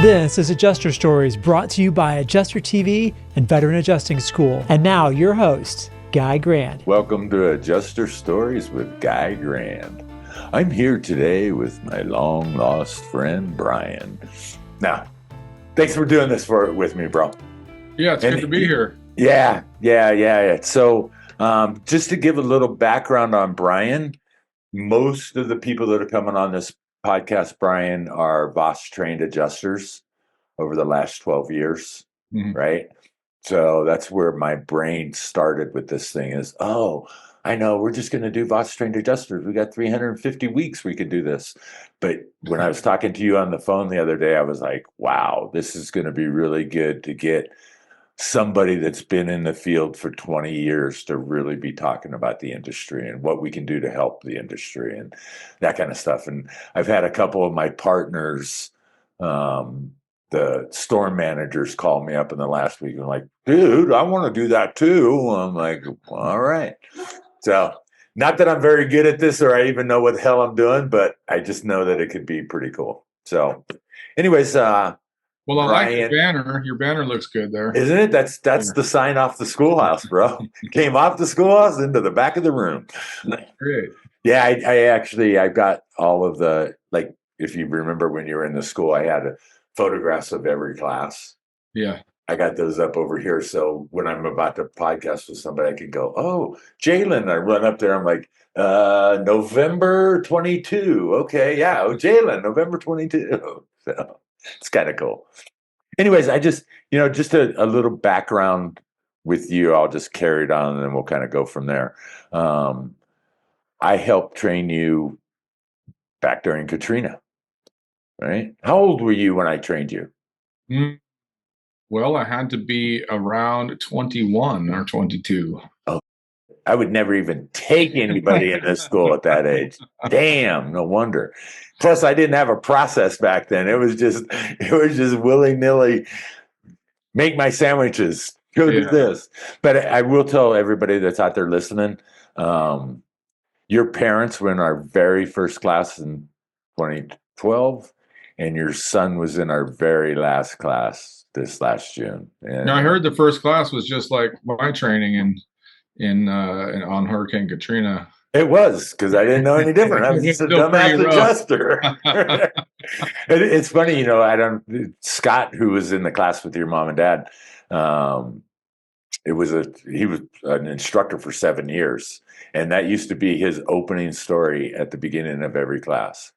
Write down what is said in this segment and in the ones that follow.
This is Adjuster Stories, brought to you by Adjuster TV and Veteran Adjusting School. And now your host, Guy Grand. Welcome to Adjuster Stories with Guy Grand. I'm here today with my long-lost friend, Brian. Now, thanks for doing this with me, bro. Yeah, it's good to be here. Yeah. So, just to give a little background on Brian, most of the people that are coming on this podcast, Brian, are VOS-trained adjusters over the last 12 years, right? So that's where my brain started with this thing is, I know, we're just going to do VOS-trained adjusters. We got 350 weeks we could do this. But when I was talking to you on the phone the other day, I was like, wow, this is going to be really good to get somebody that's been in the field for 20 years to really be talking about the industry and what we can do to help the industry and that kind of stuff. And I've had a couple of my partners, the storm managers, call me up in the last week and like, dude, I want to do that too. I'm like, all right. So not that I'm very good at this or I even know what the hell I'm doing, but I just know that it could be pretty cool. So anyways, well, I Brian, like your banner. Your banner looks good there. Isn't it? That's the sign off the schoolhouse, bro. Came off the schoolhouse into the back of the room. Great. Yeah, I've got all of the, like, if you remember when you were in the school, I had photographs of every class. Yeah. I got those up over here. So when I'm about to podcast with somebody, I can go, oh, Jalen. I run up there. I'm like, November 22. Okay. Yeah. Oh, Jalen, November 22. So it's kind of cool. Anyways, I just, just a little background with you. I'll just carry it on and then we'll kind of go from there. I helped train you back during Katrina, right? How old were you when I trained you? Well, I had to be around 21 or 22. Oh, I would never even take anybody in this school at that age. Damn, no wonder. Plus, I didn't have a process back then. It was just willy-nilly. Make my sandwiches. Go do this. But I will tell everybody that's out there listening, your parents were in our very first class in 2012, and your son was in our very last class this last June. And now, I heard the first class was just like my training on Hurricane Katrina. It was, because I didn't know any different. I was just a dumbass adjuster. It's funny, Scott, who was in the class with your mom and dad, he was an instructor for 7 years. And that used to be his opening story at the beginning of every class.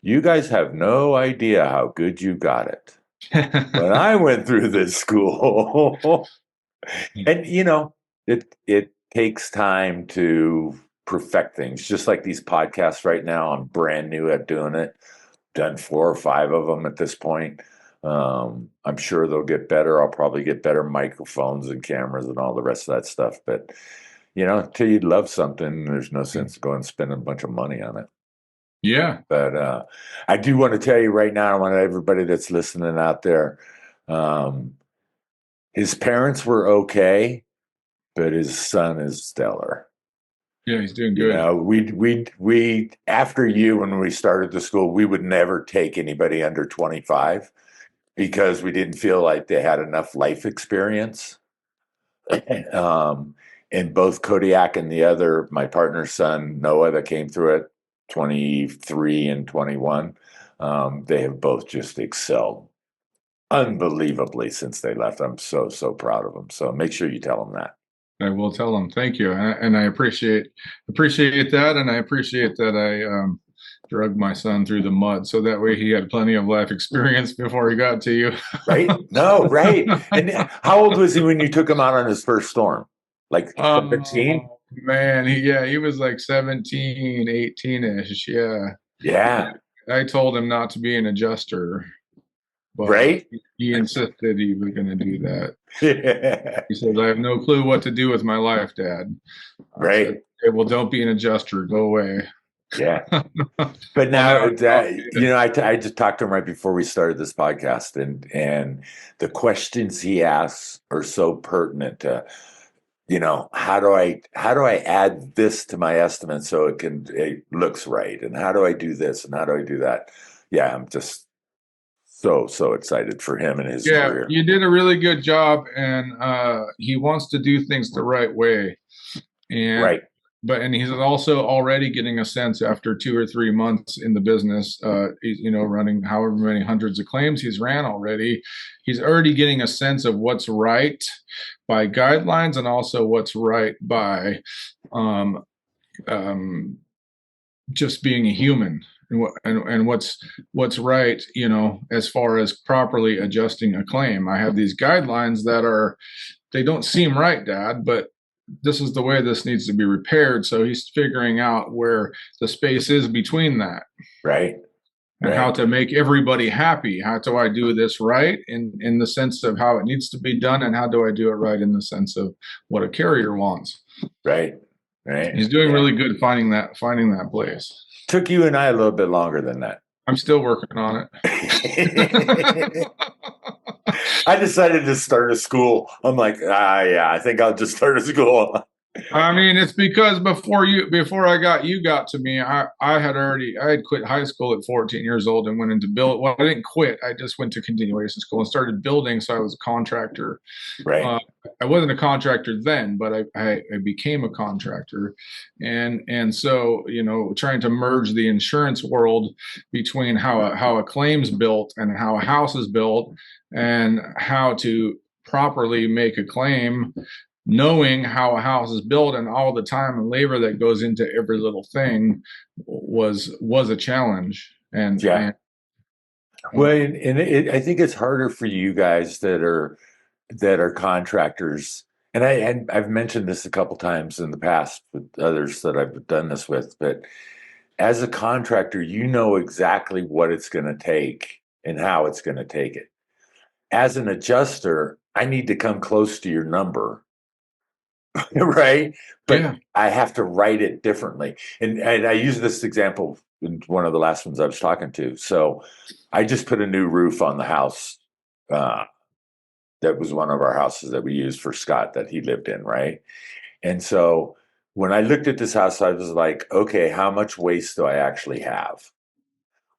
You guys have no idea how good you got it. When I went through this school, and it takes time to perfect things, just like these podcasts right now. I'm brand new at doing it, done 4 or 5 of them at this point. I'm sure they'll get better. I'll probably get better microphones and cameras and all the rest of that stuff. But until you love something, there's no sense going spending a bunch of money on it. Yeah. But I do want to tell you right now, I want everybody that's listening out there, his parents were okay, but his son is stellar. Yeah, he's doing good. We after you, when we started the school, we would never take anybody under 25 because we didn't feel like they had enough life experience. And both Kodiak and my partner's son, Noah, that came through it, 23 and 21, they have both just excelled unbelievably since they left. I'm so proud of them. So make sure you tell them that. I will tell them. Thank you, and I appreciate that, and I appreciate that I drug my son through the mud so that way he had plenty of life experience before he got to you. Right? No, right. And how old was he when you took him out on his first storm? Like 17? Man, he was like 17, 18-ish. Yeah. I told him not to be an adjuster. But right? He insisted he was going to do that. Yeah. He says, I have no clue what to do with my life, Dad. Right. Said, okay, well, don't be an adjuster. Go away. Yeah. But now, I just talked to him right before we started this podcast, and the questions he asks are so pertinent to, how do I add this to my estimate so it looks right? And how do I do this? And how do I do that? Yeah, I'm just so excited for him and his Yeah, career. you did a really good job, and he wants to do things the right way. And Right. and he's also already getting a sense after 2 or 3 months in the business, he's, running however many hundreds of claims he's ran already. He's already getting a sense of what's right by guidelines and also what's right by just being a human, and what's right, as far as properly adjusting a claim. I have these guidelines that they don't seem right, Dad, but this is the way this needs to be repaired. So he's figuring out where the space is between that. Right. And how to make everybody happy. How do I do this right in the sense of how it needs to be done, and how do I do it right in the sense of what a carrier wants? Right. He's doing really good finding that place. Took you and I a little bit longer than that. I'm still working on it. I decided to start a school. I'm like, I think I'll just start a school. I mean, it's because before you got to me, I had quit high school at 14 years old and went into build. Well, I didn't quit. I just went to continuation school and started building. So I was a contractor. Right. I wasn't a contractor then, but I became a contractor. And so, trying to merge the insurance world between how a claim's built and how a house is built and how to properly make a claim, knowing how a house is built and all the time and labor that goes into every little thing was a challenge. And well, I think it's harder for you guys that are contractors. And I've mentioned this a couple times in the past with others that I've done this with, but as a contractor, you know exactly what it's going to take and how it's going to take it. As an adjuster, I need to come close to your number. Right. But I have to write it differently. And I use this example in one of the last ones I was talking to. So I just put a new roof on the house. That was one of our houses that we used for Scott that he lived in. Right. And so when I looked at this house, I was like, okay, how much waste do I actually have?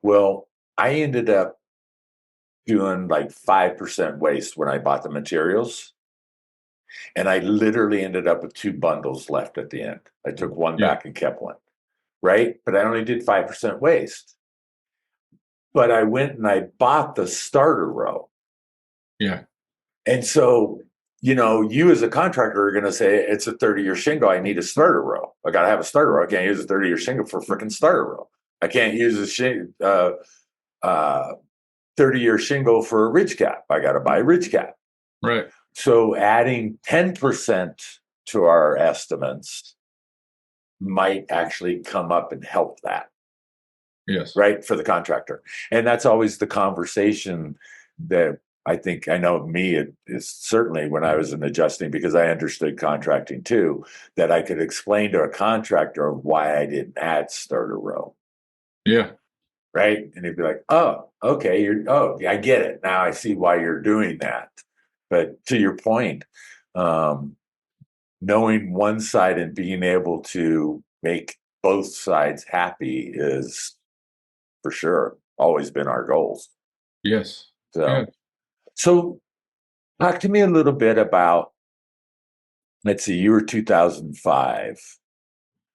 Well, I ended up doing like 5% waste when I bought the materials. And I literally ended up with 2 bundles left at the end. I took one back and kept one, right? But I only did 5% waste. But I went and I bought the starter row. Yeah. And so, you as a contractor are going to say, it's a 30-year shingle. I need a starter row. I got to have a starter row. I can't use a 30-year shingle for a freaking starter row. I can't use a 30-year shingle for a ridge cap. I got to buy a ridge cap. Right. So adding 10% to our estimates might actually come up and help that. Yes. Right. For the contractor. And that's always the conversation that I know me, it is certainly when I was in adjusting, because I understood contracting too, that I could explain to a contractor why I didn't add starter row. Yeah. Right. And he'd be like, oh, okay. I get it. Now I see why you're doing that. But to your point, knowing one side and being able to make both sides happy is for sure always been our goals. Yes. So talk to me a little bit about, let's see, you were 2005.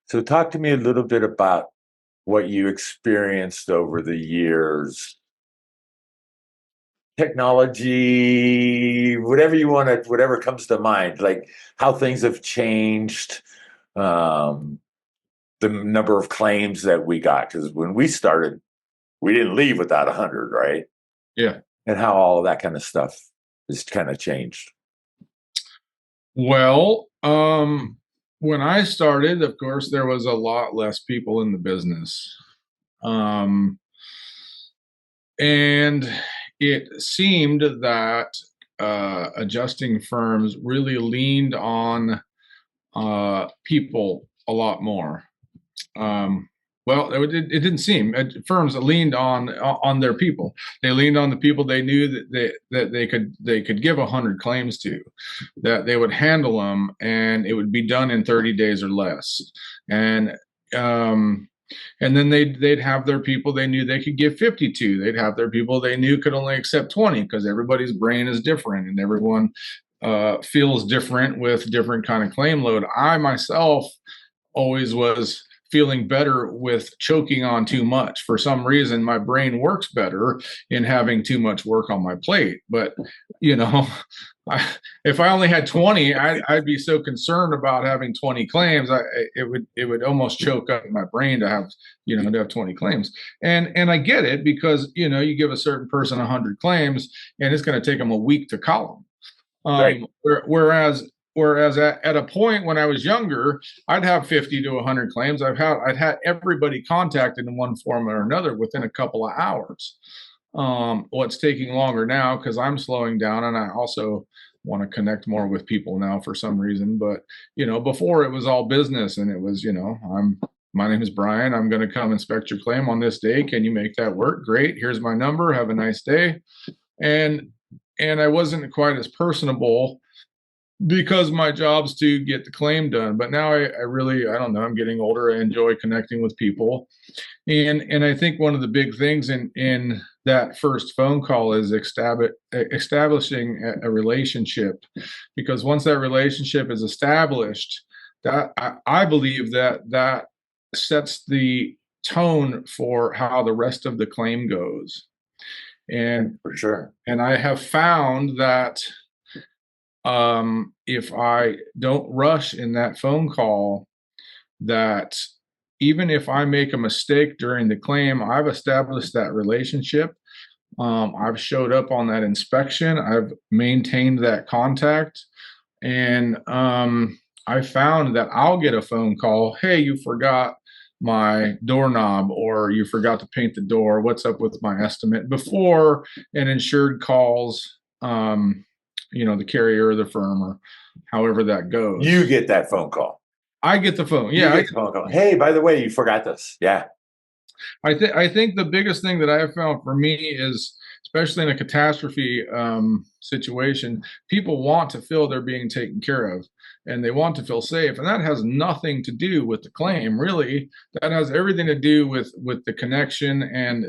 So talk to me a little bit about what you experienced over the years. Technology, whatever comes to mind, like how things have changed, the number of claims that we got, because when we started, we didn't leave without 100, right? Yeah. And how all of that kind of stuff has kind of changed. Well, when I started, of course, there was a lot less people in the business. And it seemed that adjusting firms really leaned on people a lot more. Well, it didn't seem. Firms leaned on their people. They leaned on the people they knew that they could give 100 claims to, that they would handle them, and it would be done in 30 days or less. And And then they'd have their people they knew they could give 50 to. They'd have their people they knew could only accept 20, because everybody's brain is different and everyone feels different with different kind of claim load. I myself always was feeling better with choking on too much. For some reason, my brain works better in having too much work on my plate. But, you know, if I only had 20, I'd be so concerned about having 20 claims. It would almost choke up my brain to have 20 claims. And I get it, because, you give a certain person 100 claims and it's going to take them a week to call them. Right. Whereas at a point when I was younger, I'd have 50 to 100 claims. I'd had everybody contacted in one form or another within a couple of hours. What's taking longer now, because I'm slowing down, and I also want to connect more with people now for some reason. But before, it was all business, and it was my name is Brian. I'm going to come inspect your claim on this day. Can you make that work? Great. Here's my number. Have a nice day. And I wasn't quite as personable, because my job's to get the claim done. But now I really, I don't know, I'm getting older. I enjoy connecting with people. And I think one of the big things in that first phone call is establishing a relationship, because once that relationship is established, that I believe that sets the tone for how the rest of the claim goes. And for sure. And I have found that if I don't rush in that phone call, that even if I make a mistake during the claim, I've established that relationship. I've showed up on that inspection. I've maintained that contact. And I found that I'll get a phone call. Hey, you forgot my doorknob, or you forgot to paint the door. What's up with my estimate? Before an insured calls, the carrier or the firm, or however that goes. You get that phone call. I get the phone. Yeah. I get the phone call. Hey, by the way, you forgot this. Yeah. I think the biggest thing that I have found for me is, especially in a catastrophe situation, people want to feel they're being taken care of, and they want to feel safe. And that has nothing to do with the claim, really. That has everything to do with the connection and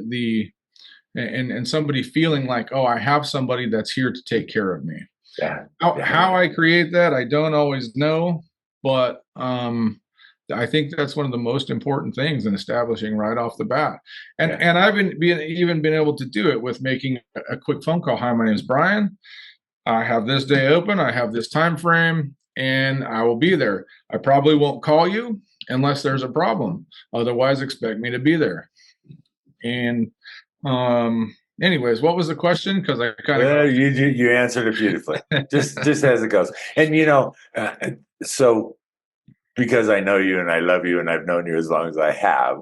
and somebody feeling like, oh, I have somebody that's here to take care of me. Yeah. How I create that, I don't always know, but I think that's one of the most important things in establishing right off the bat. And I've been able to do it with making a quick phone call. Hi, my name is Brian. I have this day open. I have this time frame, and I will be there. I probably won't call you unless there's a problem. Otherwise, expect me to be there. And anyways, what was the question? Because I kind of you answered it beautifully. just as it goes. And so because I know you and I love you and I've known you as long as I have,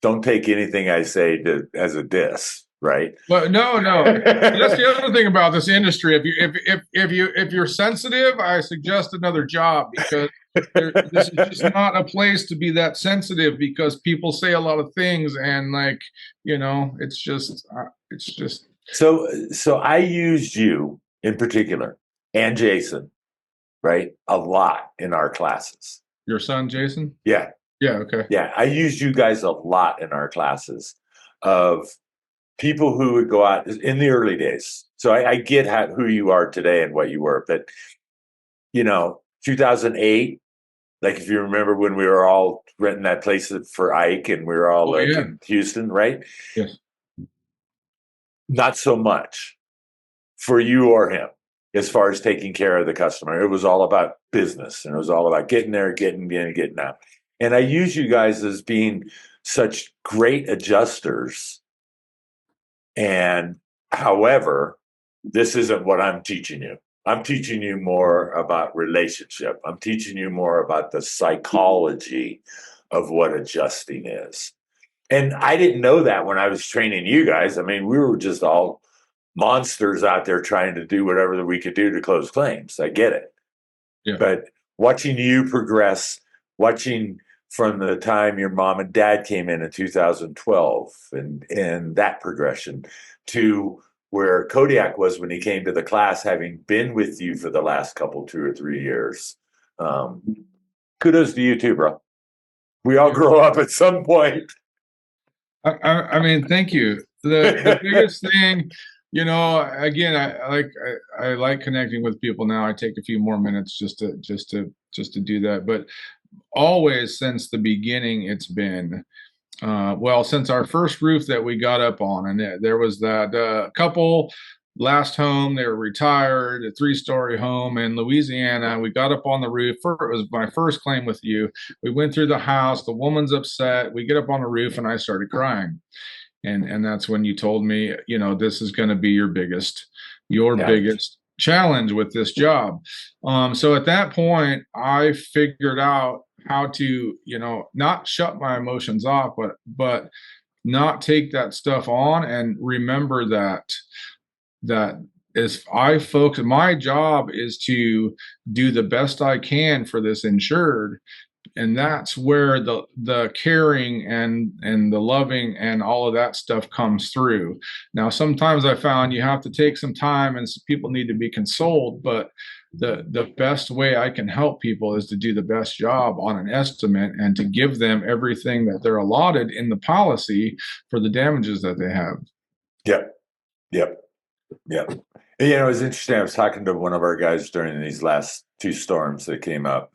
don't take anything I say as a diss. Right. Well, no. That's the other thing about this industry. If you're sensitive, I suggest another job, because this is just not a place to be that sensitive, because people say a lot of things, and it's just. So I used you in particular, and Jason, right, a lot in our classes. Your son, Jason? Yeah. Yeah. Okay. Yeah, I used you guys a lot in our classes of people who would go out in the early days. So I get who you are today and what you were, but 2008, like if you remember when we were all renting that place for Ike and we were all in Houston, right? Yes. Not so much for you or him as far as taking care of the customer. It was all about business, and it was all about getting there, getting in, getting out. And I use you guys as being such great adjusters. And however, this isn't what I'm teaching you. I'm teaching you more about relationship. I'm teaching you more about the psychology of what adjusting is. And I didn't know that when I was training you guys. I mean, we were just all monsters out there trying to do whatever we could do to close claims. I get it. Yeah. But watching you progress, watching from the time your mom and dad came in 2012 and that progression to where Kodiak was when he came to the class, having been with you for the last couple, 2 or 3 years. Kudos to you too, bro. We all grow up at some point. I mean, thank you. The biggest thing, again, I like connecting with people now. I take a few more minutes just to do that. But always since the beginning, it's been since our first roof that we got up on, and there was that couple last home. They were retired, a 3-story home in Louisiana. We got up on the roof. It was my first claim with you. We went through the house. The woman's upset. We get up on the roof, and I started crying. And that's when you told me, this is going to be your biggest challenge with this job. So at that point, I figured out how to, not shut my emotions off, but not take that stuff on, and remember that is I focus. My job is to do the best I can for this insured, and that's where the caring and the loving and all of that stuff comes through. Now, sometimes I found you have to take some time, and people need to be consoled, but the best way I can help people is to do the best job on an estimate and to give them everything that they're allotted in the policy for the damages that they have. Yep. And, it was interesting. I was talking to one of our guys during these last 2 storms that came up,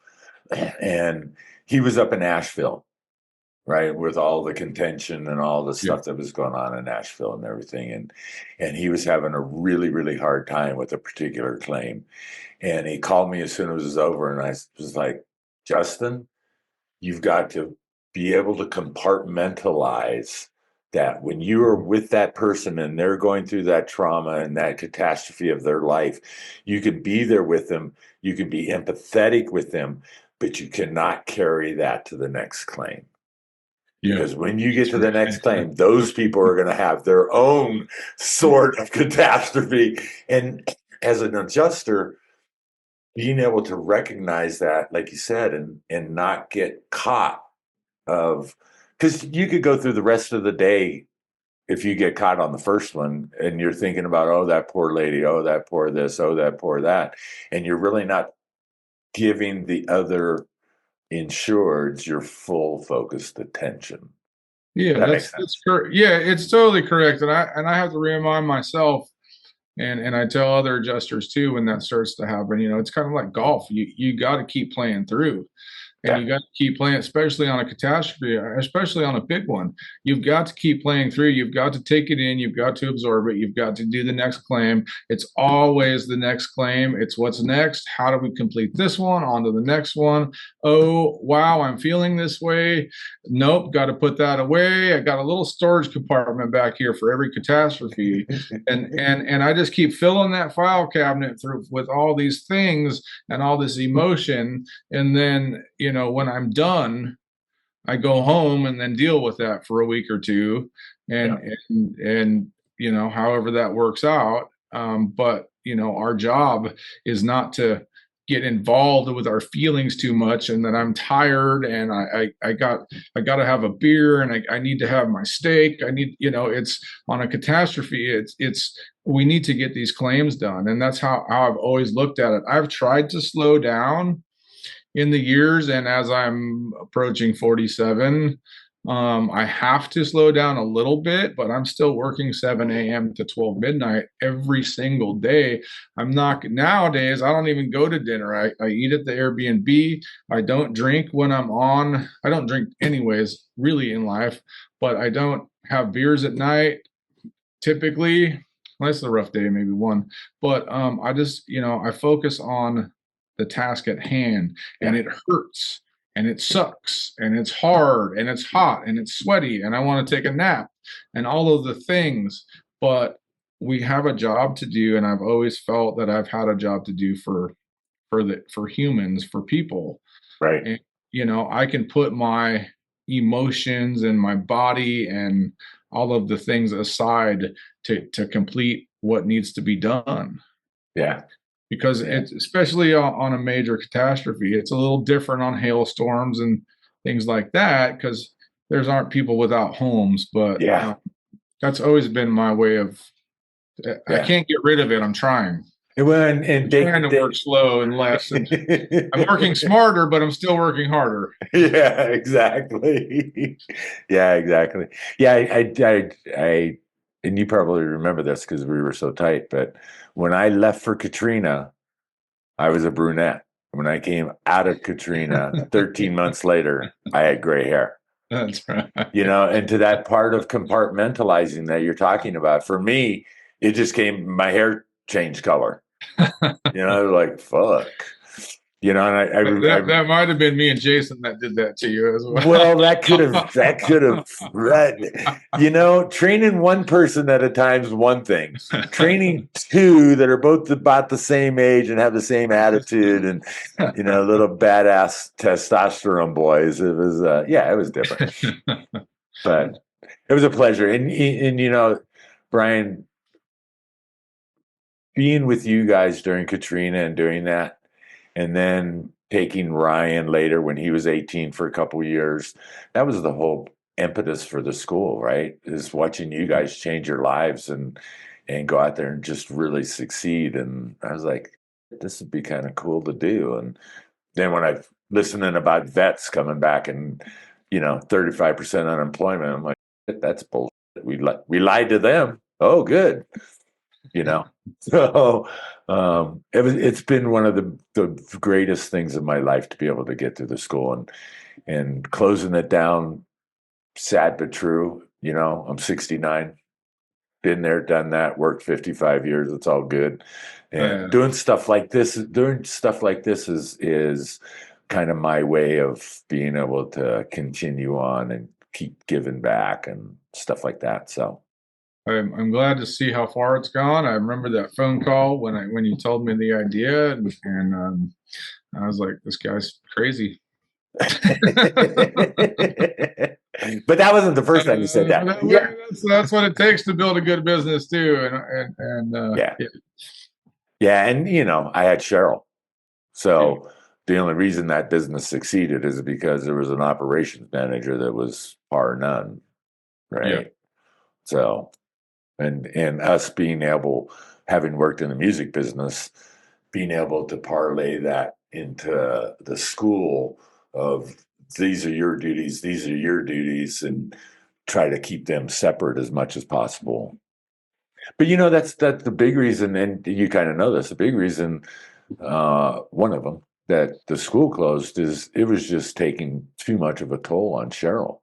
and he was up in Asheville, right, with all the contention and all the stuff that was going on in Asheville and everything. And he was having a really, really hard time with a particular claim. And he called me as soon as it was over, and I was like, Justin, you've got to be able to compartmentalize that when you are with that person and they're going through that trauma and that catastrophe of their life, you can be there with them, you can be empathetic with them, but you cannot carry that to the next claim. Because when you get to the next claim, those people are going to have their own sort of catastrophe. And as an adjuster, being able to recognize that, like you said, and not get caught because you could go through the rest of the day if you get caught on the first one and you're thinking about, oh, that poor lady, oh, that poor this, oh, that poor that. And you're really not giving the other insureds your full focused attention. Yeah, that's correct. Yeah, it's totally correct. And I have to remind myself, and I tell other adjusters too, when that starts to happen, it's kind of like golf. You got to keep playing through. And you got to keep playing, especially on a catastrophe, especially on a big one. You've got to keep playing through. You've got to take it in. You've got to absorb it. You've got to do the next claim. It's always the next claim. It's what's next. How do we complete this one? On to the next one. Oh, wow, I'm feeling this way. Nope, got to put that away. I got a little storage compartment back here for every catastrophe. and I just keep filling that file cabinet through with all these things and all this emotion. And then, when I'm done, I go home and then deal with that for a week or two, and however that works out. But our job is not to get involved with our feelings too much, and that I'm tired and I got to have a beer and I need to have my steak. I need, it's on a catastrophe. It's we need to get these claims done, and that's how I've always looked at it. I've tried to slow down in the years, and as I'm approaching 47, I have to slow down a little bit, but I'm still working 7 a.m. to 12 midnight every single day. I'm not nowadays. I don't even go to dinner. I eat at the Airbnb. I don't drink when I'm on. I don't drink anyways, really, in life, but I don't have beers at night typically. Unless it's a rough day, maybe one. But I just, I focus on the task at hand, and it hurts and it sucks and it's hard and it's hot and it's sweaty and I want to take a nap and all of the things, but we have a job to do, and I've always felt that I've had a job to do for humans, for people, right? And I can put my emotions and my body and all of the things aside to complete what needs to be done. Because it's especially on a major catastrophe, it's a little different on hailstorms and things like that, because aren't people without homes. But that's always been my way of. I can't get rid of it. I'm trying. And trying to work slow and less. And I'm working smarter, but I'm still working harder. Yeah, exactly. Yeah, exactly. Yeah, and you probably remember this because we were so tight. But when I left for Katrina, I was a brunette. When I came out of Katrina 13 months later, I had gray hair. That's right. And to that part of compartmentalizing that you're talking about, for me, it just my hair changed color. Like, fuck. And that might have been me and Jason that did that to you as well. Well, that could have, training one person at a time is one thing. Training two that are both about the same age and have the same attitude and, little badass testosterone boys. It was, it was different, but it was a pleasure. And Brian, being with you guys during Katrina and doing that, and then taking Ryan later when he was 18 for a couple of years, that was the whole impetus for the school, right? Is watching you guys change your lives and go out there and just really succeed. And I was like, this would be kind of cool to do. And then when I listening about vets coming back and 35% unemployment, I'm like, that's bullshit. We lied to them. Oh, good. So it's been one of the greatest things in my life to be able to get through the school and closing it down. Sad but true. I'm 69, been there, done that, worked 55 years. It's all good. And doing stuff like this is kind of my way of being able to continue on and keep giving back and stuff like that. So I'm glad to see how far it's gone. I remember that phone call when you told me the idea, and I was like, "This guy's crazy." But that wasn't the first time you said that. That's what it takes to build a good business too. And I had Cheryl, so the only reason that business succeeded is because there was an operations manager that was par none, right? Yeah. So. And us being able, having worked in the music business, being able to parlay that into the school of these are your duties, these are your duties, and try to keep them separate as much as possible. But that's the big reason, and you kind of know this, the big reason, one of them, that the school closed is it was just taking too much of a toll on Cheryl.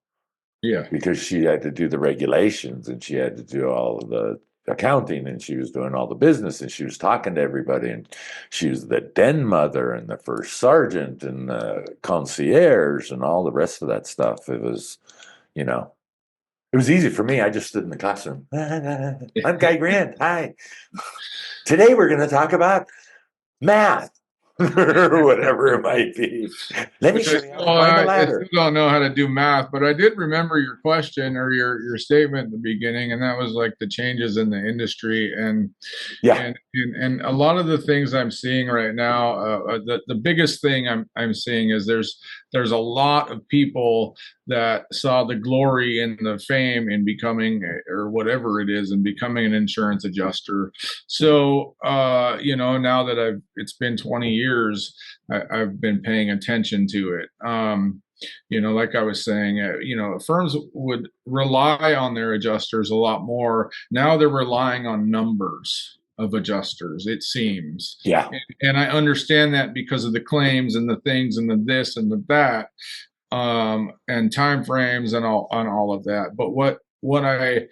Yeah, because she had to do the regulations and she had to do all of the accounting and she was doing all the business and she was talking to everybody and she was the den mother and the first sergeant and the concierge and all the rest of that stuff. It was, it was easy for me. I just stood in the classroom. I'm Guy Grant. Hi. Today we're going to talk about math. Or whatever it might be. Let me show you how to climb the ladder. I still don't know how to do math, but I did remember your question or your statement at the beginning, and that was like the changes in the industry and a lot of the things I'm seeing right now. The biggest thing I'm seeing is there's a lot of people that saw the glory and the fame in becoming or whatever it is and becoming an insurance adjuster. So now that it's been 20 years, I've been paying attention to it. Like I was saying, firms would rely on their adjusters a lot more. Now they're relying on numbers of adjusters, it seems. Yeah. And I understand that because of the claims and the things and the this and the that, and time frames and all of that. But what I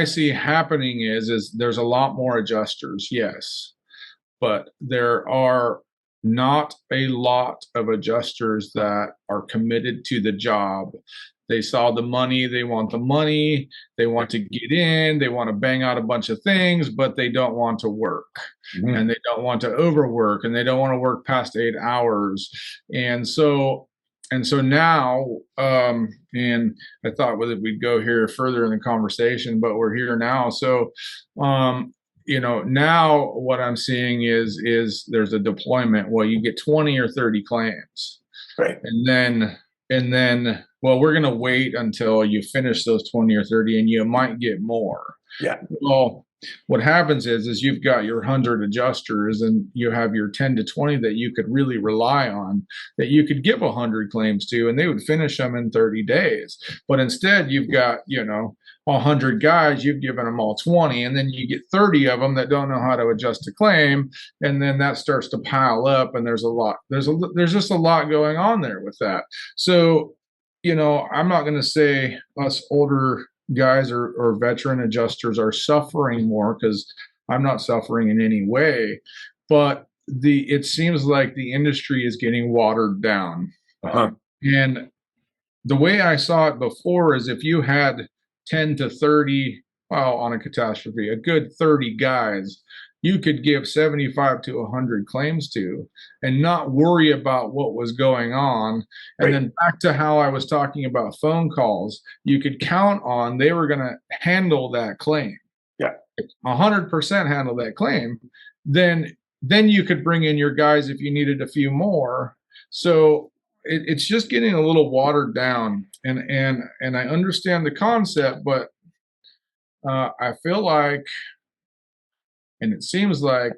see happening is there's a lot more adjusters, yes, but there are not a lot of adjusters that are committed to the job. They saw the money, they want the money, they want to get in, they want to bang out a bunch of things, but they don't want to work. Mm-hmm. And they don't want to overwork, and they don't want to work past 8 hours. And so now, and I thought we'd go here further in the conversation, but we're here now. So, now what I'm seeing is there's a deployment. Well, you get 20 or 30 claims, right? And then, well, we're going to wait until you finish those 20 or 30, and you might get more. Yeah. Well, what happens is you've got your 100 adjusters and you have your 10 to 20 that you could really rely on, that you could give 100 claims to, and they would finish them in 30 days. But instead you've got, 100 guys, you've given them all 20, and then you get 30 of them that don't know how to adjust a claim, and then that starts to pile up, and there's just a lot going on there with that. So, I'm not going to say us older guys or veteran adjusters are suffering more, because I'm not suffering in any way, but it seems like the industry is getting watered down. And the way I saw it before is if you had 10 to 30, well, on a catastrophe, a good 30 guys, you could give 75 to 100 claims to and not worry about what was going on. And Right. then back to how I was talking about phone calls, you could count on they were going to handle that claim. Yeah. 100% handle that claim. Then you could bring in your guys if you needed a few more. So it's just getting a little watered down, and I understand the concept, but I feel like, and it seems like,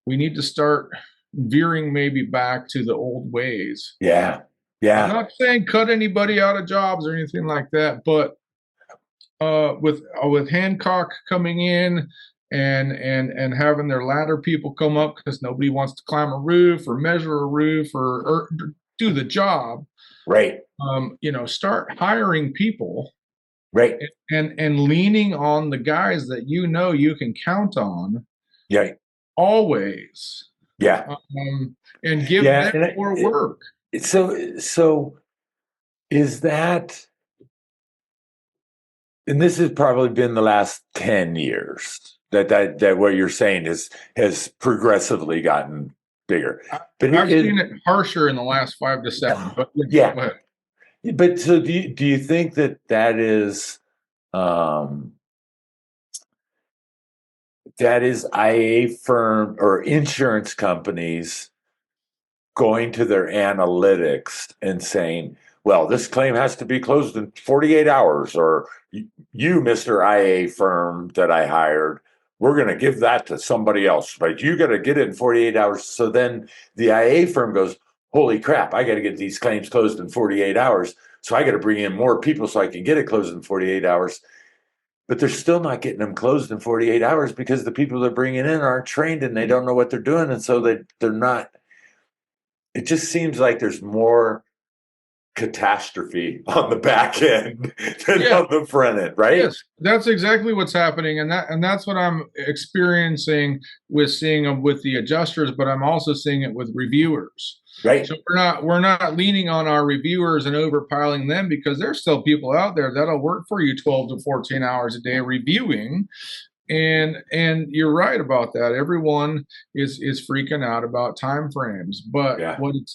we need to start veering maybe back to the old ways. Yeah. I'm not saying cut anybody out of jobs or anything like that, but with Hancock coming in and having their ladder people come up because nobody wants to climb a roof or measure a roof or do the job. Right. Start hiring people. Right. And leaning on the guys that you can count on. Yeah. Always. Yeah. And give them more work. So is that, and this has probably been the last 10 years that what you're saying has progressively gotten bigger. But I've seen it harsher in the last 5 to 7. But yeah. But so do you think that is IA firm or insurance companies going to their analytics and saying, well, this claim has to be closed in 48 hours, or you, Mr. IA firm that I hired, we're going to give that to somebody else, but you got to get it in 48 hours. So then the IA firm goes, holy crap, I got to get these claims closed in 48 hours. So I got to bring in more people so I can get it closed in 48 hours. But they're still not getting them closed in 48 hours because the people they're bringing in aren't trained and they don't know what they're doing. And so they're not. It just seems like there's more catastrophe on the back end than on the front end, right? Yes, that's exactly what's happening, and that's what I'm experiencing with seeing with the adjusters, but I'm also seeing it with reviewers. Right. So we're not leaning on our reviewers and overpiling them, because there's still people out there that'll work for you 12 to 14 hours a day reviewing. And you're right about that. Everyone is freaking out about time frames, but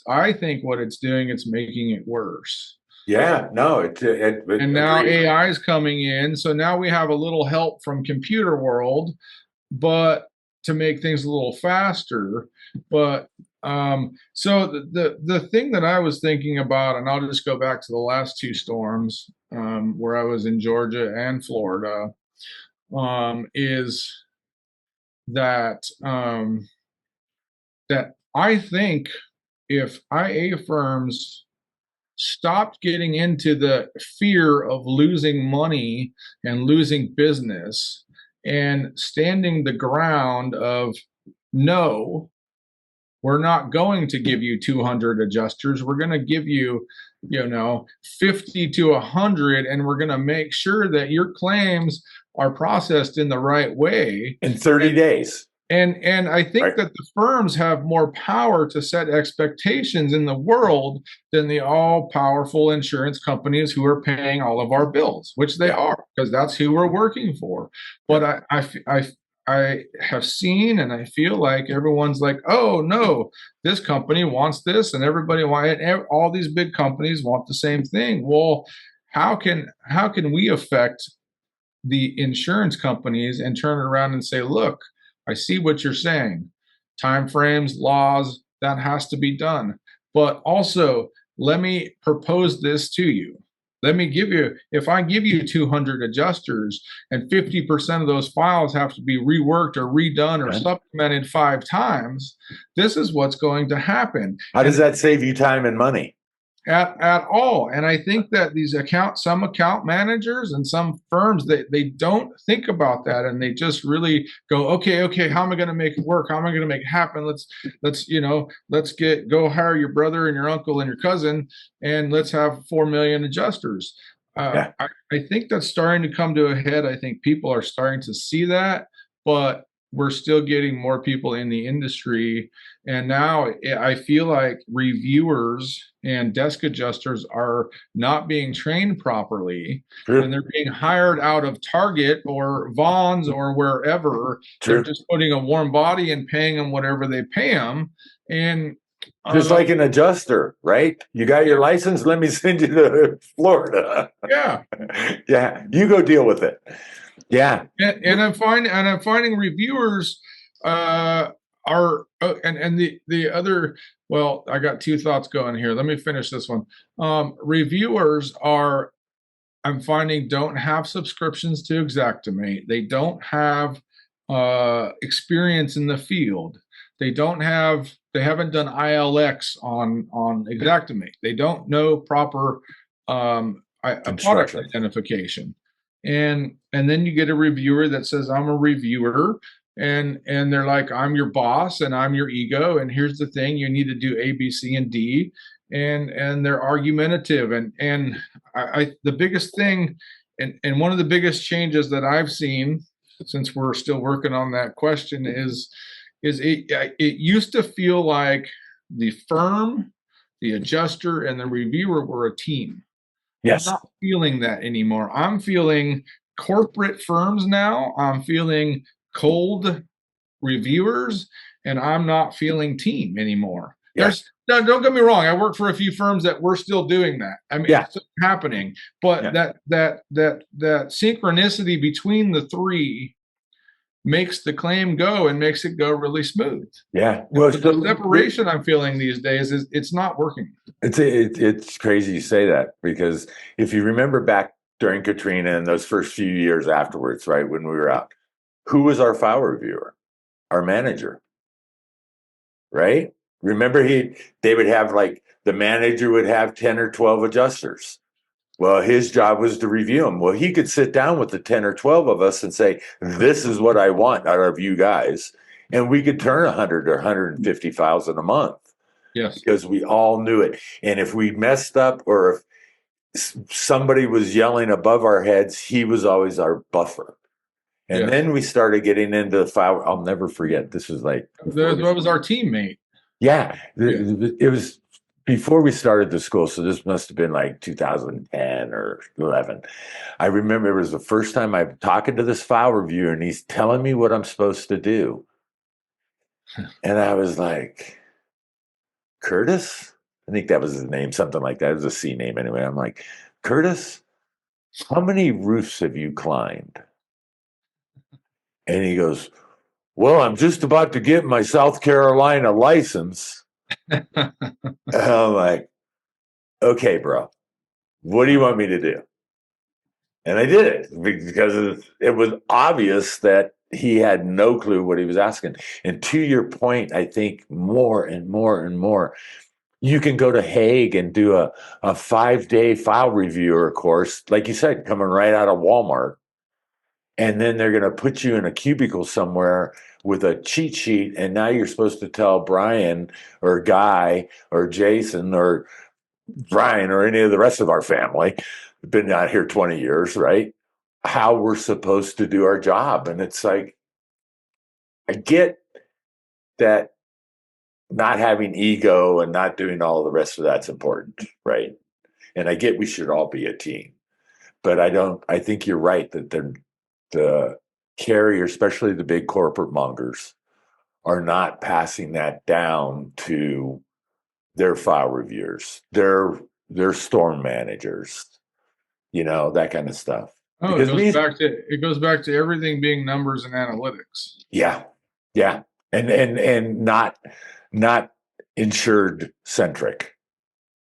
I think what it's doing, it's making it worse. Yeah, no, and now AI is coming in, so now we have a little help from computer world, but to make things a little faster. But so the thing that I was thinking about, and I'll just go back to the last 2 storms where I was in Georgia and Florida. Is that that I think if IA firms stopped getting into the fear of losing money and losing business and standing the ground of, no, we're not going to give you 200 adjusters. We're going to give you, 50 to 100, and we're going to make sure that your claims are processed in the right way in 30 days. And I think that the firms have more power to set expectations in the world than the all-powerful insurance companies who are paying all of our bills, which they are, because that's who we're working for. But I have seen, and I feel like everyone's like, oh no, this company wants this, and everybody wants it. All these big companies want the same thing. Well, how can we affect the insurance companies and turn around and say, look, I see what you're saying. Time frames, laws, that has to be done. But also, let me propose this to you. if I give you 200 adjusters and 50% of those files have to be reworked or redone or supplemented 5 times, this is what's going to happen. How does that save you time and money? At all. And I think that some account managers and some firms, they don't think about that, and they just really go, okay, how am I going to make it work? How am I going to make it happen? Let's go hire your brother and your uncle and your cousin, and let's have 4 million adjusters. I think that's starting to come to a head. I think people are starting to see that, but we're still getting more people in the industry. And now I feel like reviewers and desk adjusters are not being trained properly. True. And they're being hired out of Target or Vaughn's or wherever. True. They're just putting a warm body and paying them whatever they pay them. And just like an adjuster, right? You got your license, let me send you to Florida. Yeah. Yeah, you go deal with it. Yeah. And I'm finding reviewers are and the other, well, I got 2 thoughts going here. Let me finish this one. Reviewers I'm finding, don't have subscriptions to Xactimate. They don't have experience in the field. They haven't done ILX on Xactimate. They don't know proper product identification. And then you get a reviewer that says, I'm a reviewer, and they're like, I'm your boss and I'm your ego, and here's the thing, you need to do A, B, C, and D, and they're argumentative. And the biggest thing, and one of the biggest changes that I've seen, since we're still working on that question, is it used to feel like the firm, the adjuster, and the reviewer were a team. Yes. I'm not feeling that anymore. I'm feeling corporate firms now. I'm feeling cold reviewers, and I'm not feeling team anymore. Yes. Don't get me wrong. I work for a few firms that we're still doing that. I mean, it's happening, but that synchronicity between the three makes the claim go and makes it go really smooth. Yeah. Well, the separation I'm feeling these days is it's not working. It's crazy you say that, because if you remember back during Katrina and those first few years afterwards, right, when we were out, who was our file reviewer? Our manager, right? Remember, they would have, like, the manager would have 10 or 12 adjusters. Well, his job was to review them. Well, he could sit down with the 10 or 12 of us and say, this is what I want out of you guys. And we could turn 100 or 150 files in a month. Yes. Because we all knew it. And if we messed up, or if somebody was yelling above our heads, he was always our buffer. And then we started getting into the file. I'll never forget. This was like, that was our teammate. Yeah. It was before we started the school, so this must have been like 2010 or 11. I remember it was the first time I'm talking to this file reviewer, and he's telling me what I'm supposed to do. And I was like, Curtis? I think that was his name, something like that. It was a C name anyway. I'm like, Curtis, how many roofs have you climbed? And he goes, well, I'm just about to get my South Carolina license. And I'm like, okay, bro, what do you want me to do? And I did it because it was obvious that he had no clue what he was asking. And to your point, I think more and more and more, you can go to Hague and do a 5-day file reviewer course, like you said, coming right out of Walmart. And then they're going to put you in a cubicle somewhere with a cheat sheet, and now you're supposed to tell Brian or Guy or Jason or Brian or any of the rest of our family, been out here 20 years, right, how we're supposed to do our job. And it's like, I get that not having ego and not doing all the rest of that's important, right? And I get we should all be a team. But I think you're right that the carrier, especially the big corporate mongers, are not passing that down to their file reviewers, their storm managers, that kind of stuff. Oh, it goes back to everything being numbers and analytics. Yeah. Yeah. And not insured centric.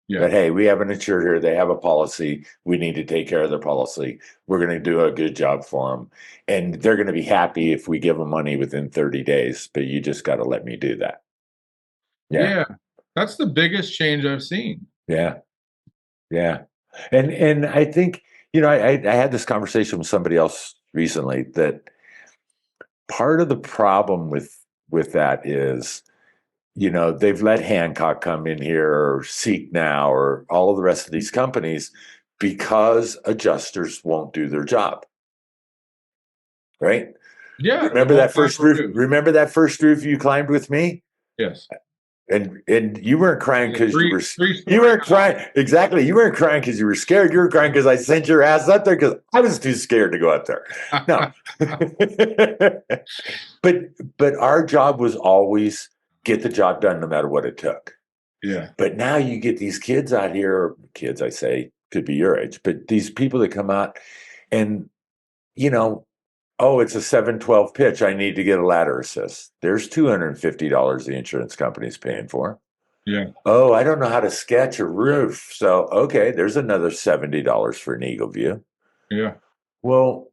Yeah. That, hey, we have an insured here. They have a policy. We need to take care of their policy. We're going to do a good job for them. And they're going to be happy if we give them money within 30 days. But you just got to let me do that. Yeah. Yeah. That's the biggest change I've seen. Yeah. Yeah. And I think, I had this conversation with somebody else recently that part of the problem with that is, they've let Hancock come in here or Seek Now or all of the rest of these companies because adjusters won't do their job. Right? Yeah. Remember that first roof? Remember that first roof you climbed with me? Yes. And you weren't crying because you weren't crying. Exactly. You weren't crying because you were scared. You were crying because I sent your ass up there because I was too scared to go up there. No. but our job was always get the job done no matter what it took. Yeah. But now you get these kids out here, kids, I say, could be your age, but these people that come out and, oh, it's a 7-12 pitch. I need to get a ladder assist. There's $250 the insurance company's paying for. Yeah. Oh, I don't know how to sketch a roof. So, okay, there's another $70 for an Eagle View. Yeah. Well,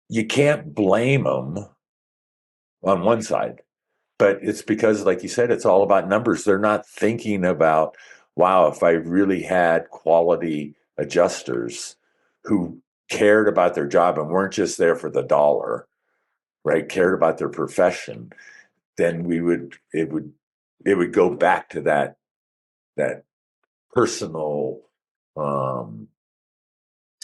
you can't blame them on one side, but it's because, like you said, it's all about numbers. They're not thinking about, wow, if I really had quality adjusters who cared about their job and weren't just there for the dollar, right? Cared about their profession, then it would go back to that personal,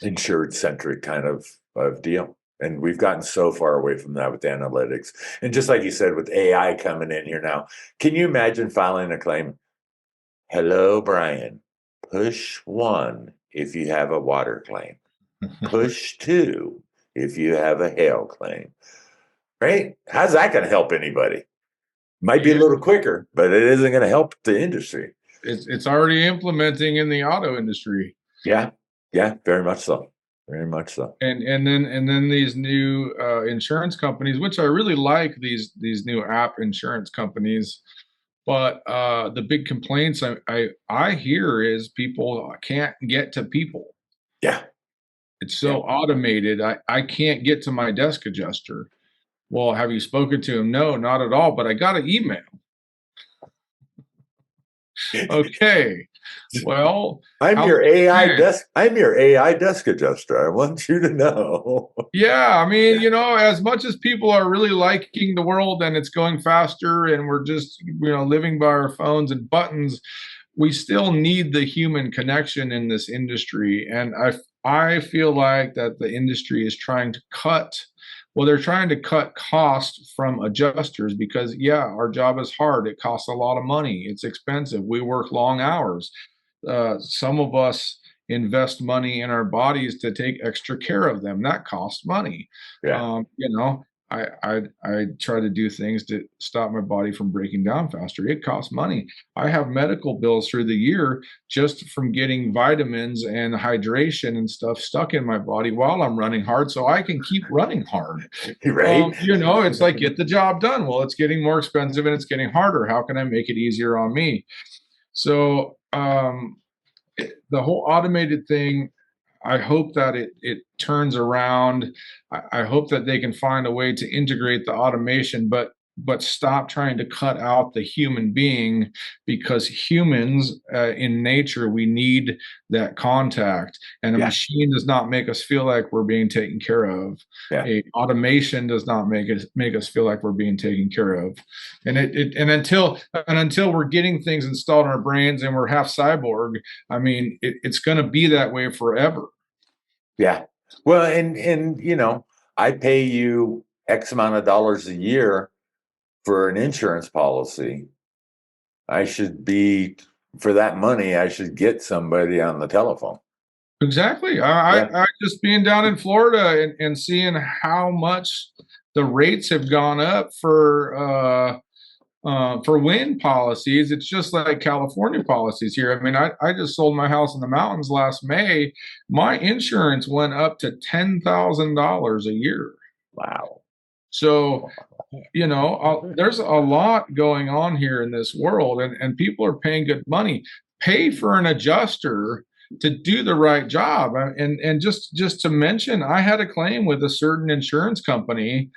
insured centric kind of deal. And we've gotten so far away from that with analytics. And just like you said, with AI coming in here now, can you imagine filing a claim? Hello, Brian. Push 1 if you have a water claim. Push 2 if you have a hail claim. Right? How's that going to help anybody? Might be a little quicker, but it isn't going to help the industry. It's already implementing in the auto industry. Yeah. Yeah, very much so. Very much so. And then these new insurance companies, which I really like, these new app insurance companies. But the big complaints I hear is people can't get to people. Yeah. It's so automated. I can't get to my desk adjuster. Well, have you spoken to him? No, not at all. But I got an email. Okay. Well, I'm your AI desk adjuster. I want you to know. Yeah, I mean, as much as people are really liking the world and it's going faster and we're just, living by our phones and buttons, we still need the human connection in this industry. And I feel like that the industry is trying to they're trying to cut cost from adjusters because, our job is hard. It costs a lot of money. It's expensive. We work long hours. Some of us invest money in our bodies to take extra care of them. That costs money. Yeah. I try to do things to stop my body from breaking down faster. It costs money. I have medical bills through the year just from getting vitamins and hydration and stuff stuck in my body while I'm running hard so I can keep running hard. Right. It's like, get the job done. Well, it's getting more expensive and it's getting harder. How can I make it easier on me? So the whole automated thing, I hope that it turns around. I hope that they can find a way to integrate the automation, but stop trying to cut out the human being, because humans in nature, we need that contact, and a machine does not make us feel like we're being taken care of. A automation does not make us feel like we're being taken care of. And until we're getting things installed in our brains and we're half cyborg, I mean, it's going to be that way forever. Yeah. Well, and I pay you X amount of dollars a year for an insurance policy. I should for that money, I should get somebody on the telephone. Exactly. I just being down in Florida and seeing how much the rates have gone up for wind policies. It's just like California policies here. I mean, I just sold my house in the mountains last May. My insurance went up to $10,000 a year. Wow. So, there's a lot going on here in this world, and people are paying good money. pay for an adjuster to do the right job. And just to mention, I had a claim with a certain insurance company,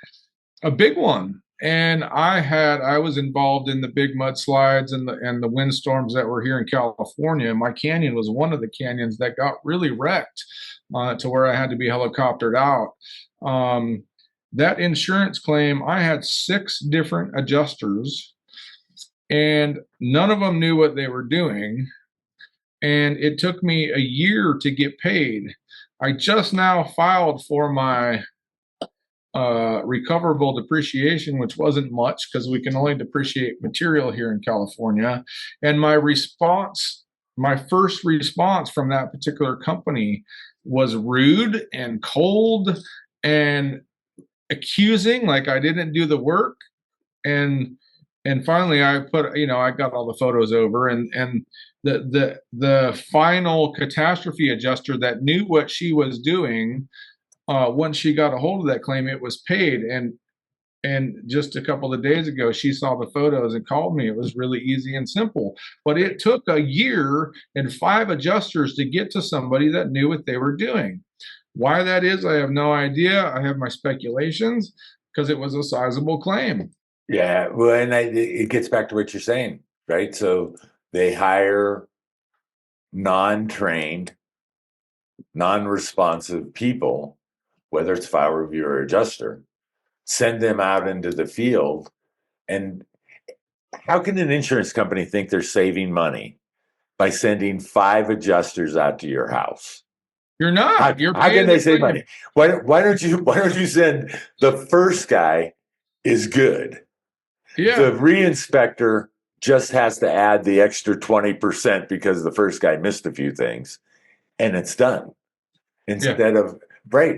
a big one. And I was involved in the big mudslides and the windstorms that were here in California. My canyon was one of the canyons that got really wrecked to where I had to be helicoptered out. That insurance claim, I had 6 different adjusters, and none of them knew what they were doing. And it took me a year to get paid. I just now filed for my recoverable depreciation, which wasn't much because we can only depreciate material here in California. And my first response from that particular company was rude and cold and accusing, like I didn't do the work. And finally I got all the photos over, and the final catastrophe adjuster that knew what she was doing, once she got a hold of that claim, it was paid. And just a couple of days ago, she saw the photos and called me. It was really easy and simple, but it took a year and 5 adjusters to get to somebody that knew what they were doing. Why that is, I have no idea. I have my speculations because it was a sizable claim. Yeah, well, and it gets back to what you're saying, right? So they hire non-trained, non-responsive people, whether it's file reviewer or adjuster, send them out into the field. And how can an insurance company think they're saving money by sending 5 adjusters out to your house? You're not. How can they save money? Why don't you send the first guy is good? Yeah. The re-inspector just has to add the extra 20% because the first guy missed a few things, and it's done. Instead of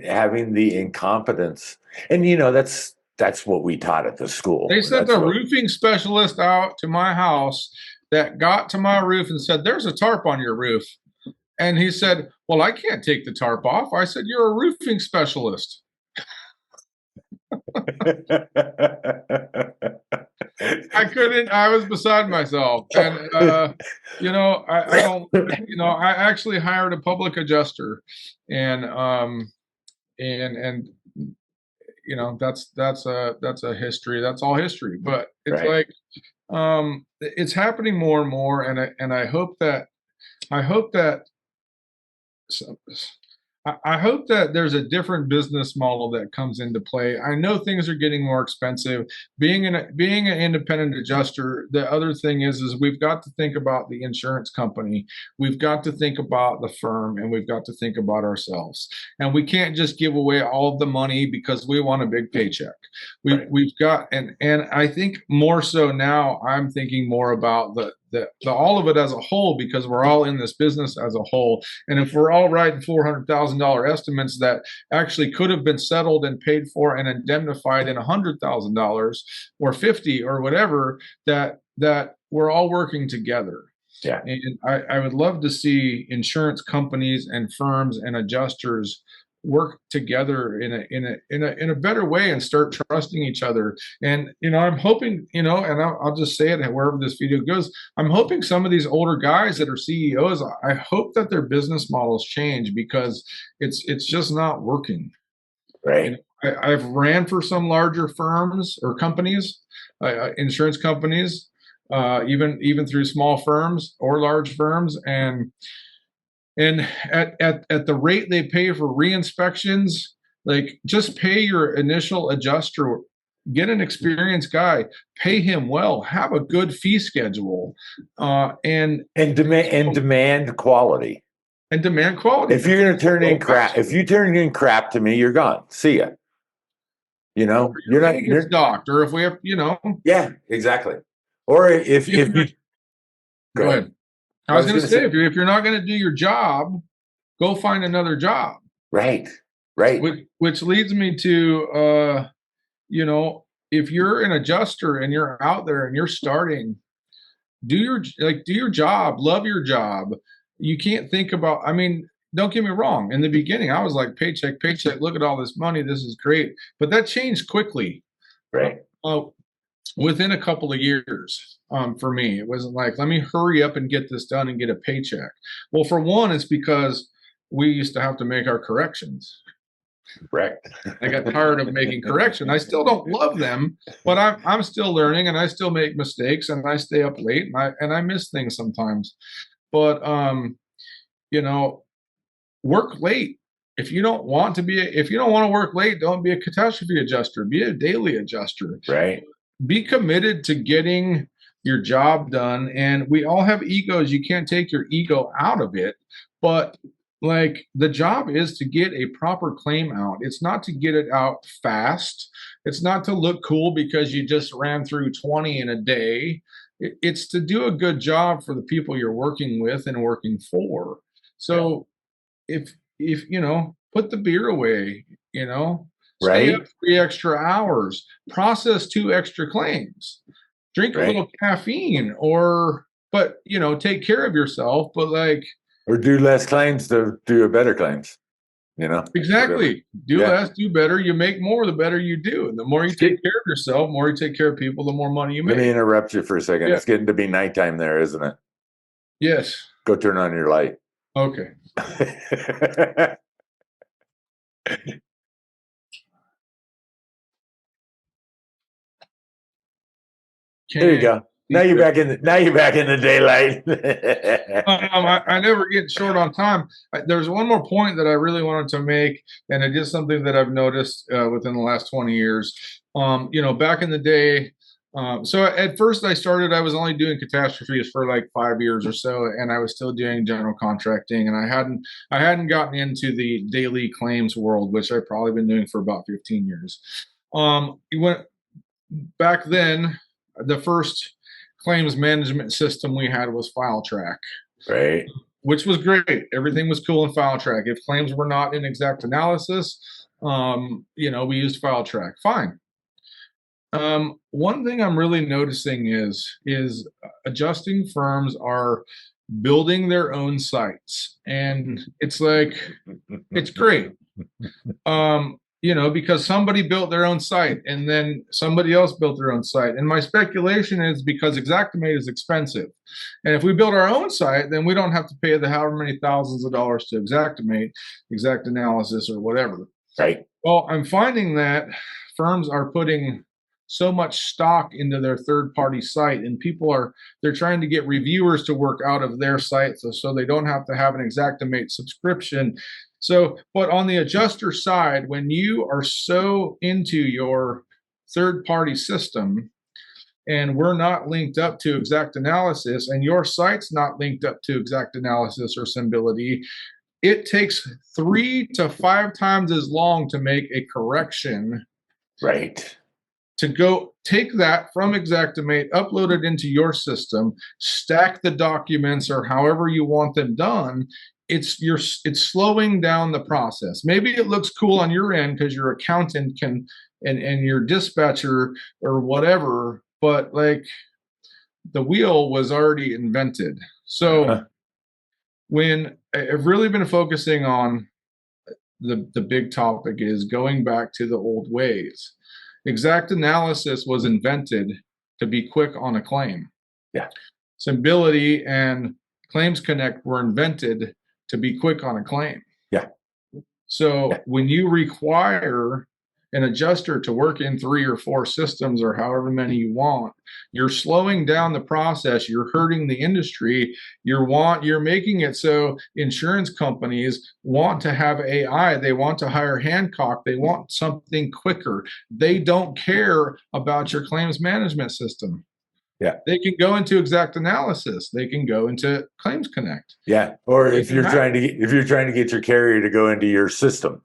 having the incompetence. And that's what we taught at the school. They sent a roofing specialist out to my house that got to my roof and said, "There's a tarp on your roof." And he said, "Well, I can't take the tarp off." I said, "You're a roofing specialist." I couldn't. I was beside myself, and I don't. I actually hired a public adjuster, and that's a history. That's all history. But it's like it's happening more and more, and I hope that I hope that there's a different business model that comes into play. I know things are getting more expensive. Being an independent adjuster, the other thing is we've got to think about the insurance company. We've got to think about the firm, and we've got to think about ourselves. And we can't just give away all of the money because we want a big paycheck. We've got, and I think more so now, I'm thinking more about the all of it as a whole, because we're all in this business as a whole. And if we're all writing $400,000 estimates that actually could have been settled and paid for and indemnified in $100,000 or 50 or whatever, that we're all working together. Yeah. And I would love to see insurance companies and firms and adjusters work together in a better way and start trusting each other. And I'm hoping, and I'll just say it wherever this video goes, I'm hoping some of these older guys that are CEOs, I hope that their business models change, because it's just not working. Right. I've ran for some larger firms or companies, insurance companies, even through small firms or large firms, and at the rate they pay for re-inspections, like, just pay your initial adjuster, get an experienced guy, pay him well, have a good fee schedule, and demand quality. And demand quality. If you're going to turn in crap, if you turn in crap to me, you're gone. See ya. You're not. You're docked, or if we have, Yeah, exactly. Or if you go ahead. I was going to say, if you're not going to do your job, go find another job. Right. Which leads me to, if you're an adjuster and you're out there and you're starting, do your job, love your job. You can't think about, don't get me wrong. In the beginning, I was like, paycheck, look at all this money. This is great. But that changed quickly. Right. within a couple of years. For me, it wasn't like, let me hurry up and get this done and get a paycheck. Well, for one, it's because we used to have to make our corrections. Correct. I got tired of making correction. I still don't love them, but I'm still learning, and I still make mistakes, and I stay up late, and I miss things sometimes. But you know, work late. If you don't want to if you don't want to work late, don't be a catastrophe adjuster. Be a daily adjuster. Right. Be committed to getting your job done. And we all have egos. You can't take your ego out of it, but like the job is to get a proper claim out. It's not to get it out fast. It's not to look cool because you just ran through 20 in a day. It's to do a good job for the people you're working with and working for. So if you know, put the beer away, you know, stay up Right. 3 extra hours, process 2 extra claims, drink a Right. little caffeine, but you know, take care of yourself. But like, Or do less claims to do a better claims, you know? exactly, do Yeah. less, do better. You make more, the better you do. And the more you take care of yourself, the more you take care of people, the more money you Let me make. interrupt you for a second. Yeah. It's getting to be nighttime there, isn't it? Yes. Go turn on your light. Okay. There you go. Now you're back in the daylight. I never get short on time. There's one more point that I really wanted to make, and it is something that I've noticed within the last 20 years. You know, back in the day, so at first I was only doing catastrophes for like 5 years or so, and I was still doing general contracting, and I hadn't gotten into the daily claims world, which I've probably been doing for about 15 years. Back then, the first claims management system we had was FileTrack, Right. which was great. Everything was cool in FileTrack. If claims were not in exact analysis, you know, we used FileTrack. Fine. One thing I'm really noticing is adjusting firms are building their own sites, and it's like it's great. You know, because somebody built their own site and then somebody else built their own site. And my speculation is because Xactimate is expensive. And if we build our own site, then we don't have to pay the however many thousands of dollars to Xactimate, Exact Analysis, or whatever. Right. Well, I'm finding that firms are putting so much stock into their third-party site, and they're trying to get reviewers to work out of their site so they don't have to have an Xactimate subscription. So, but on the adjuster side, when you are so into your third-party system and we're not linked up to Exact Analysis and your site's not linked up to Exact Analysis or Symbility, it takes 3 to 5 times as long to make a correction. Right. To go take that from Xactimate, upload it into your system, stack the documents or however you want them done. It's slowing down the process. Maybe it looks cool on your end because your accountant can and your dispatcher or whatever, but like the wheel was already invented. So when I've really been focusing on the big topic is going back to the old ways. Exact Analysis was invented to be quick on a claim. Yeah. Symbility and Claims Connect were invented to be quick on a claim. Yeah. So when you require an adjuster to work in 3 or 4 systems or however many you want, you're slowing down the process. You're hurting the industry. You're making it so insurance companies want to have AI. They want to hire Hancock. They want something quicker. They don't care about your claims management system. Yeah. They can go into Exact Analysis. They can go into Claims Connect. Yeah. Or if you're trying to get your carrier to go into your system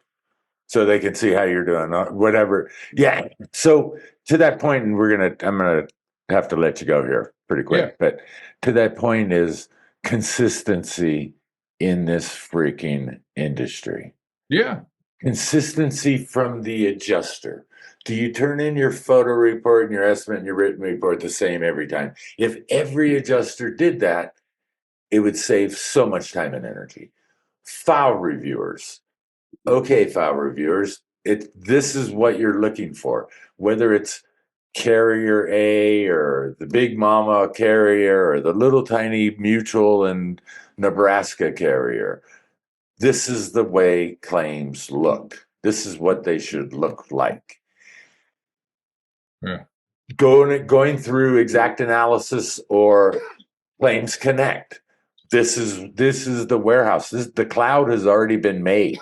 so they can see how you're doing, whatever. Yeah. So to that point, and I'm gonna have to let you go here pretty quick. Yeah. But to that point is consistency in this freaking industry. Yeah. Consistency from the adjuster. Do you turn in your photo report and your estimate and your written report the same every time? If every adjuster did that, it would save so much time and energy. File reviewers. Okay, file reviewers, this is what you're looking for. Whether it's carrier A or the big mama carrier or the little tiny mutual in Nebraska carrier. This is the way claims look. This is what they should look like. Yeah. Going through exact analysis or claims connect. This is the warehouse. The cloud has already been made.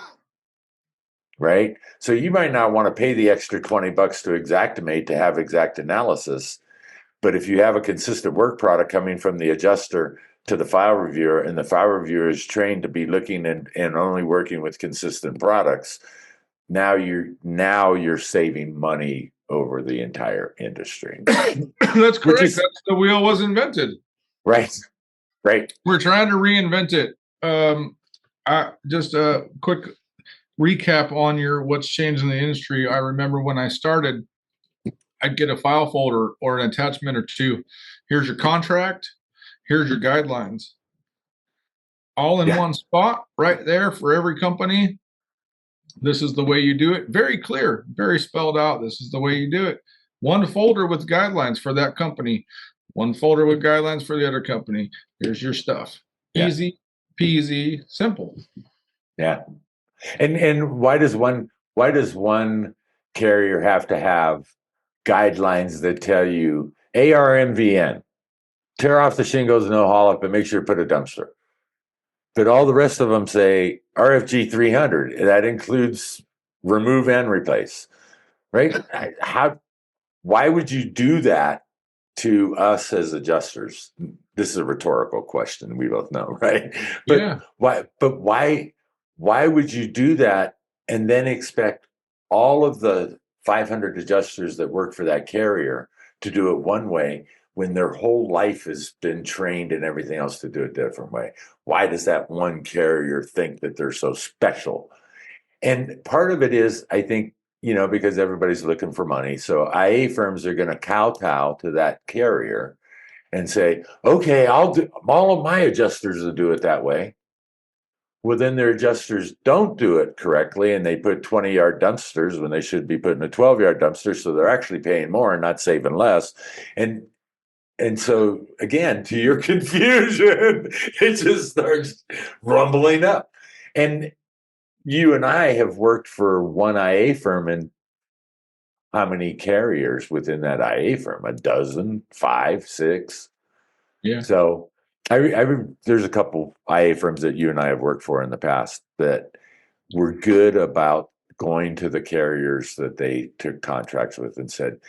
Right? So you might not want to pay the extra $20 to Xactimate to have exact analysis. But if you have a consistent work product coming from the adjuster to the file reviewer, and the file reviewer is trained to be looking and only working with consistent products, now you're saving money over the entire industry. That's correct. That's the wheel was invented. Right. We're trying to reinvent it. Just a quick recap on what's changed in the industry. I remember when I started, I'd get a file folder or an attachment or two. Here's your contract. Here's your guidelines. All in one spot right there for every company. This is the way you do it. Very clear, very spelled out. This is the way you do it. One folder with guidelines for that company. One folder with guidelines for the other company. Here's your stuff. Yeah. Easy peasy, simple. Yeah. And why does one carrier have to have guidelines that tell you ARMVN, tear off the shingles, no haul up, and make sure you put a dumpster? But all the rest of them say RFG 300. That includes remove and replace, right? Why would you do that to us as adjusters? This is a rhetorical question. We both know, right? But Yeah. Why would you do that and then expect all of the 500 adjusters that work for that carrier to do it one way when their whole life has been trained and everything else to do it a different way? Why does that one carrier think that they're so special? And part of it is, I think, because everybody's looking for money. So IA firms are going to kowtow to that carrier and say, okay, all of my adjusters will do it that way. Well, then their adjusters don't do it correctly, and they put 20-yard dumpsters when they should be putting a 12-yard dumpster, so they're actually paying more and not saving less. And so, again, to your confusion, it just starts rumbling up. And you and I have worked for one IA firm, and how many carriers within that IA firm? 12, 5, 6? Yeah. So there's a couple IA firms that you and I have worked for in the past that were good about going to the carriers that they took contracts with and said,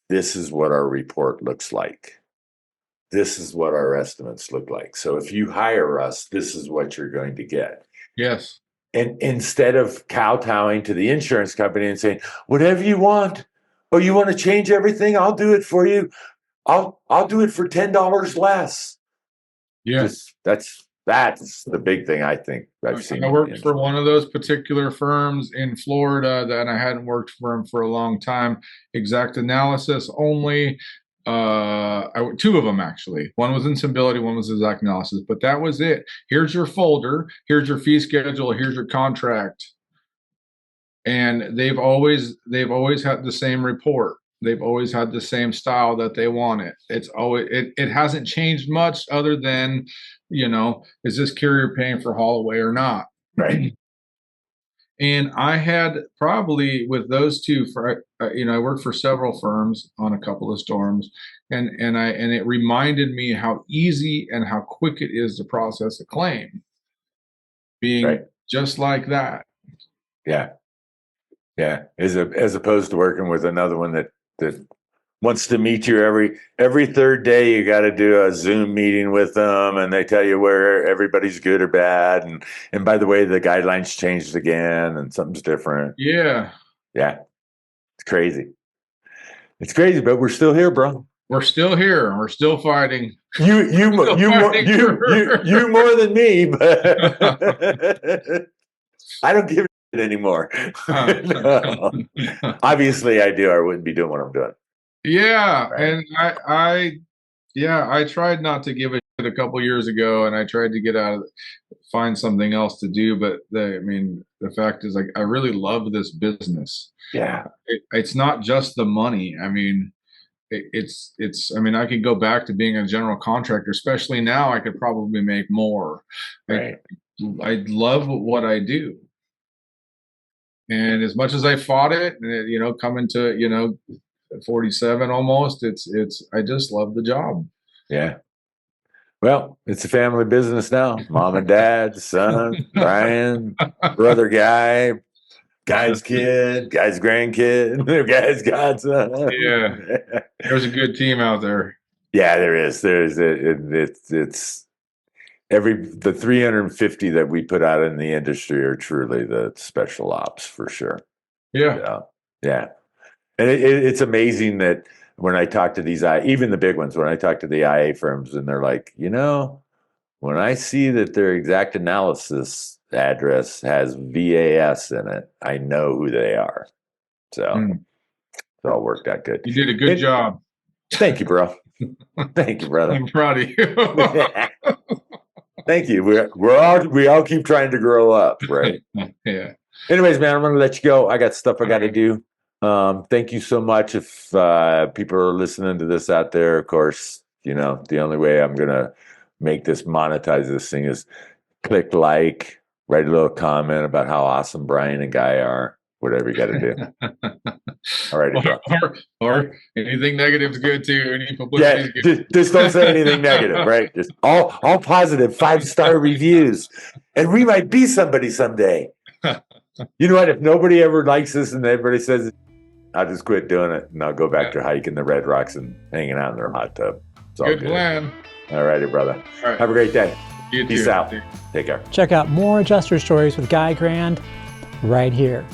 this is what our report looks like. This is what our estimates look like. So if you hire us, this is what you're going to get. Yes. And instead of kowtowing to the insurance company and saying, whatever you want, oh, you want to change everything? I'll do it for you. I'll do it for $10 less. Yeah. That's the big thing I think I've seen. I worked for one of those particular firms in Florida that I hadn't worked for them for a long time. Exact analysis only. Two of them actually. One was instability, one was exact analysis, but that was it. Here's your folder. Here's your fee schedule. Here's your contract. And they've always had the same report. They've always had the same style that they want it. It's always it hasn't changed much other than, is this carrier paying for haul away or not? Right. And I had probably with those two, I worked for several firms on a couple of storms, and it reminded me how easy and how quick it is to process a claim, being just like that. Yeah. As opposed to working with another one that wants to meet you every third day. You got to do a Zoom meeting with them, and they tell you where everybody's good or bad. And by the way, the guidelines changed again, and something's different. Yeah. It's crazy. It's crazy, but we're still here, bro. We're still here. We're still fighting. You more than me, but I don't give a shit anymore. No. Obviously, I do. I wouldn't be doing what I'm doing. Yeah, right. And I tried not to give a shit a couple years ago, and I tried to get out of find something else to do. But the fact is, I really love this business. Yeah, it's not just the money. I mean, I mean, I could go back to being a general contractor, especially now. I could probably make more. Right. I love what I do. And as much as I fought it, coming to, 47 almost, I just love the job. Yeah. Well, it's a family business now. Mom and dad, son, Brian, brother Guy, Guy's kid, Guy's grandkid, Guy's godson. Yeah. There's a good team out there. Yeah, there is. It's the 350 that we put out in the industry are truly the special ops for sure. Yeah. Yeah. And it's amazing that when I talk to these, even the big ones, when I talk to the IA firms and they're like, when I see that their exact analysis address has VAS in it, I know who they are. So it's all worked out good. You did a good job. Thank you, bro. Thank you, brother. I'm proud of you. Thank you. We all keep trying to grow up, right? Yeah. Anyways, man, I'm going to let you go. I got stuff I got to do. Thank you so much. If people are listening to this out there, of course, the only way I'm going to make this monetize this thing is click like, write a little comment about how awesome Brian and Guy are, whatever you got to do. All right. Or anything negative is good too. Any publicity is good. Just don't say anything negative, right? Just all positive 5-star reviews. And we might be somebody someday. You know what? If nobody ever likes this and everybody says, I'll just quit doing it and I'll go back to hiking the Red Rocks and hanging out in their hot tub. It's all Good plan. All righty, brother. All right. Have a great day. You Peace too. out. Take care. Check out more adjuster stories with Guy Grand right here.